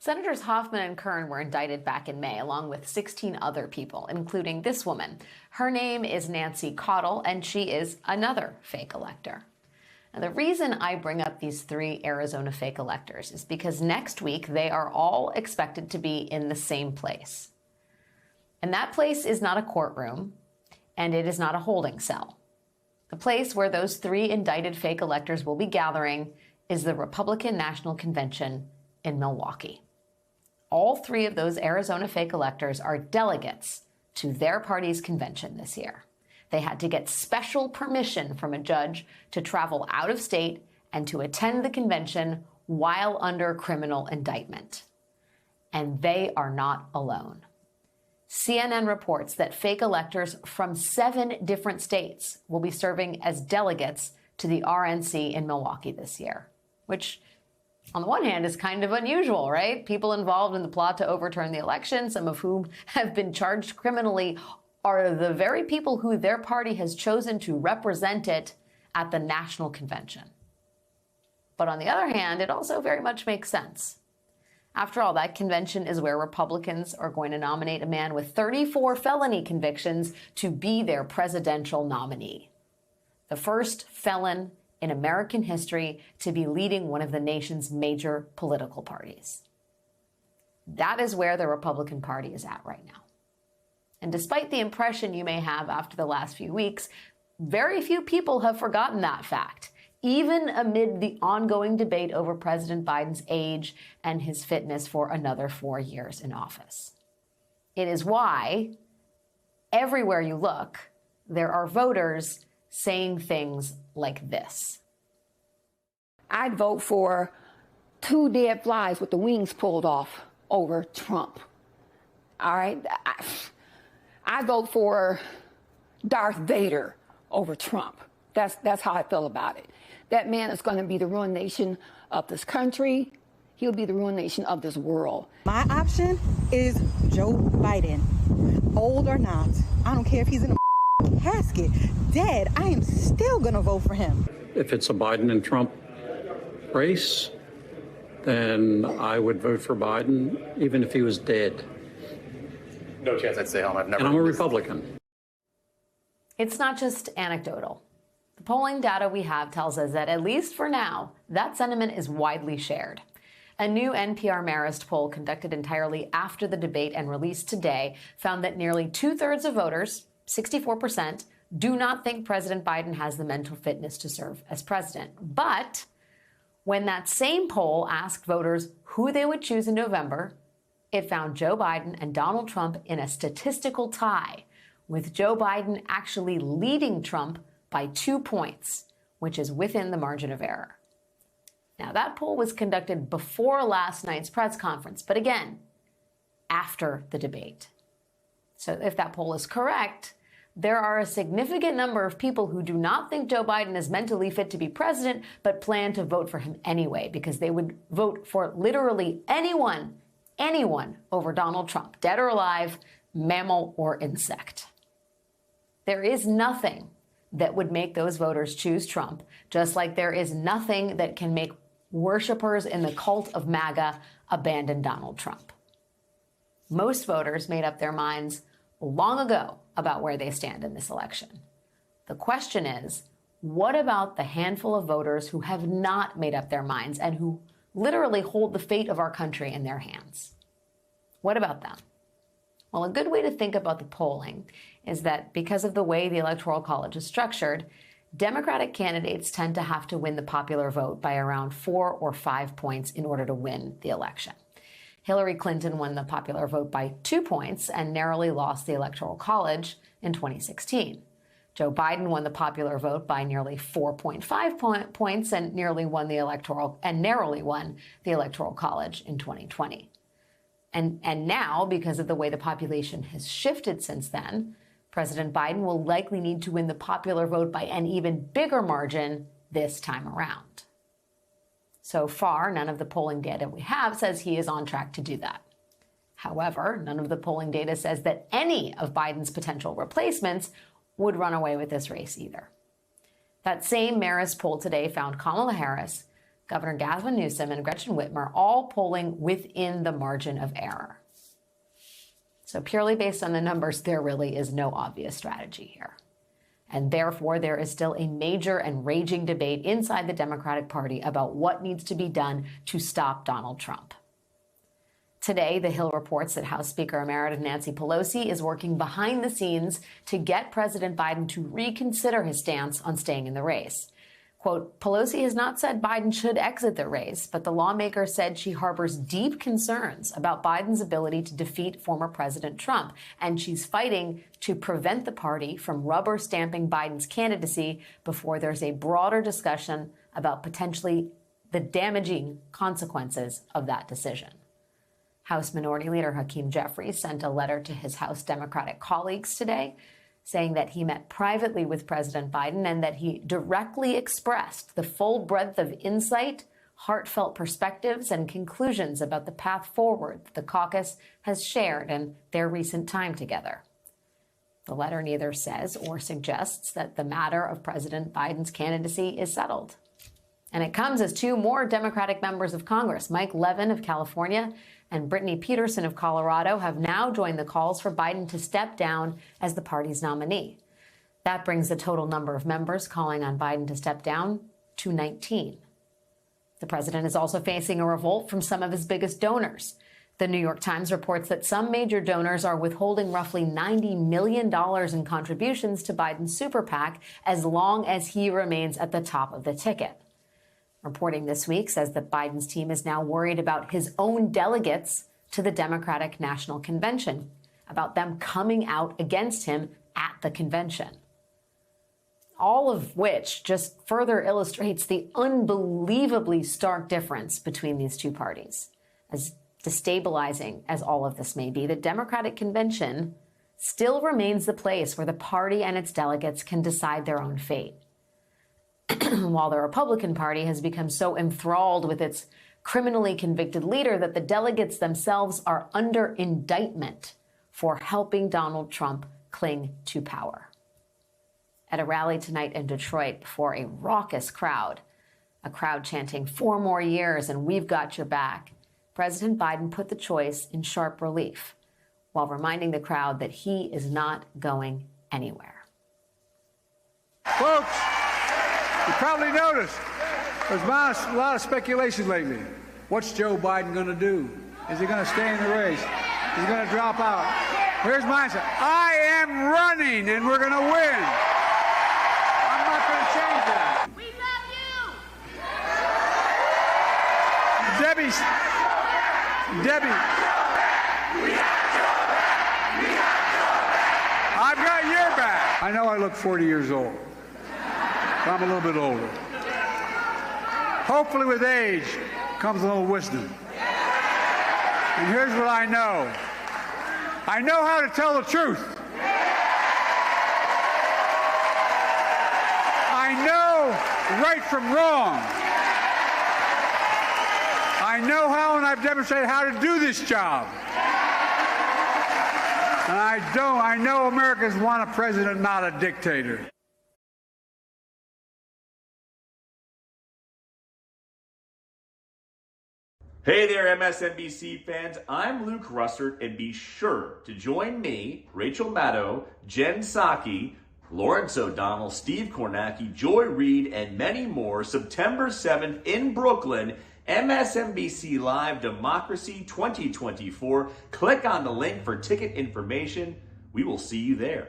Senators Hoffman and Kern were indicted back in May, along with 16 other people, including this woman. Her name is Nancy Caudill, and she is another fake elector. Now, the reason I bring up these 3 Arizona fake electors is because next week they are all expected to be in the same place. And that place is not a courtroom, and it is not a holding cell. The place where those 3 indicted fake electors will be gathering is the Republican National Convention in Milwaukee. All 3 of those Arizona fake electors are delegates to their party's convention this year. They had to get special permission from a judge to travel out of state and to attend the convention while under criminal indictment. And they are not alone. CNN reports that fake electors from 7 different states will be serving as delegates to the RNC in Milwaukee this year, which on the one hand is kind of unusual, right? People involved in the plot to overturn the election, some of whom have been charged criminally, are the very people who their party has chosen to represent it at the national convention. But on the other hand, it also very much makes sense. After all, that convention is where Republicans are going to nominate a man with 34 felony convictions to be their presidential nominee. The first felon in American history to be leading one of the nation's major political parties. That is where the Republican Party is at right now. And despite the impression you may have after the last few weeks, very few people have forgotten that fact, even amid the ongoing debate over President Biden's age and his fitness for another 4 years in office. It is why, everywhere you look, there are voters saying things like this. I'd vote for 2 dead flies with the wings pulled off over Trump. All right? I vote for Darth Vader over Trump. That's how I feel about it. That man is going to be the ruination of this country. He'll be the ruination of this world. My option is Joe Biden. Old or not, I don't care if he's in a casket, dead, I am still going to vote for him. If it's a Biden and Trump race, then I would vote for Biden, even if he was dead. No chance I'd stay home. I've never. And I'm a Republican. It's not just anecdotal. The polling data we have tells us that, at least for now, that sentiment is widely shared. A new NPR Marist poll conducted entirely after the debate and released today found that nearly 2/3 of voters, 64%, do not think President Biden has the mental fitness to serve as president. But when that same poll asked voters who they would choose in November, it found Joe Biden and Donald Trump in a statistical tie, with Joe Biden actually leading Trump by 2 points, which is within the margin of error. Now, that poll was conducted before last night's press conference, but again, after the debate. So if that poll is correct, there are a significant number of people who do not think Joe Biden is mentally fit to be president, but plan to vote for him anyway, because they would vote for literally anyone over Donald Trump, dead or alive, mammal or insect. There is nothing that would make those voters choose Trump, just like there is nothing that can make worshipers in the cult of MAGA abandon Donald Trump. Most voters made up their minds long ago about where they stand in this election. The question is, what about the handful of voters who have not made up their minds and who literally hold the fate of our country in their hands? What about them? Well, a good way to think about the polling is that because of the way the Electoral College is structured, Democratic candidates tend to have to win the popular vote by around 4 or 5 points in order to win the election. Hillary Clinton won the popular vote by 2 points and narrowly lost the Electoral College in 2016. Joe Biden won the popular vote by nearly 4.5 points and narrowly won the Electoral College in 2020. And now, because of the way the population has shifted since then, President Biden will likely need to win the popular vote by an even bigger margin this time around. So far, none of the polling data we have says he is on track to do that. However, none of the polling data says that any of Biden's potential replacements would run away with this race either. That same Marist poll today found Kamala Harris Governor Gavin Newsom and Gretchen Whitmer all polling within the margin of error. So purely based on the numbers, there really is no obvious strategy here. And therefore, there is still a major and raging debate inside the Democratic Party about what needs to be done to stop Donald Trump. Today, The Hill reports that House Speaker Emeritus Nancy Pelosi is working behind the scenes to get President Biden to reconsider his stance on staying in the race. Quote, Pelosi has not said Biden should exit the race, but the lawmaker said she harbors deep concerns about Biden's ability to defeat former President Trump, and she's fighting to prevent the party from rubber stamping Biden's candidacy before there's a broader discussion about potentially the damaging consequences of that decision. House Minority Leader Hakeem Jeffries sent a letter to his House Democratic colleagues today, saying that he met privately with President Biden and that he directly expressed the full breadth of insight, heartfelt perspectives, and conclusions about the path forward that the caucus has shared in their recent time together. The letter neither says or suggests that the matter of President Biden's candidacy is settled. And it comes as two more Democratic members of Congress, Mike Levin of California and Brittany Peterson of Colorado, have now joined the calls for Biden to step down as the party's nominee. That brings the total number of members calling on Biden to step down to 19. The president is also facing a revolt from some of his biggest donors. The New York Times reports that some major donors are withholding roughly $90 million in contributions to Biden's super PAC as long as he remains at the top of the ticket. Reporting this week says that Biden's team is now worried about his own delegates to the Democratic National Convention, about them coming out against him at the convention. All of which just further illustrates the unbelievably stark difference between these two parties. As destabilizing as all of this may be, the Democratic Convention still remains the place where the party and its delegates can decide their own fate. While the Republican Party has become so enthralled with its criminally convicted leader that the delegates themselves are under indictment for helping Donald Trump cling to power. At a rally tonight in Detroit before a raucous crowd, a crowd chanting 4 more years and we've got your back, President Biden put the choice in sharp relief while reminding the crowd that he is not going anywhere. Folks, you probably noticed there's been a lot of speculation lately. What's Joe Biden going to do? Is he going to stay in the race? Is he going to drop out? Here's my answer. I am running, and we're going to win. I'm not going to change that. We love you. Debbie. I've got your back. I know I look 40 years old. I'm a little bit older. Hopefully with age comes a little wisdom. And here's what I know. I know how to tell the truth. I know right from wrong. I know how, and I've demonstrated how to do this job. And I know Americans want a president, not a dictator. Hey there, MSNBC fans. I'm Luke Russert, and be sure to join me, Rachel Maddow, Jen Psaki, Lawrence O'Donnell, Steve Kornacki, Joy Reid, and many more September 7th in Brooklyn, MSNBC Live Democracy 2024. Click on the link for ticket information. We will see you there.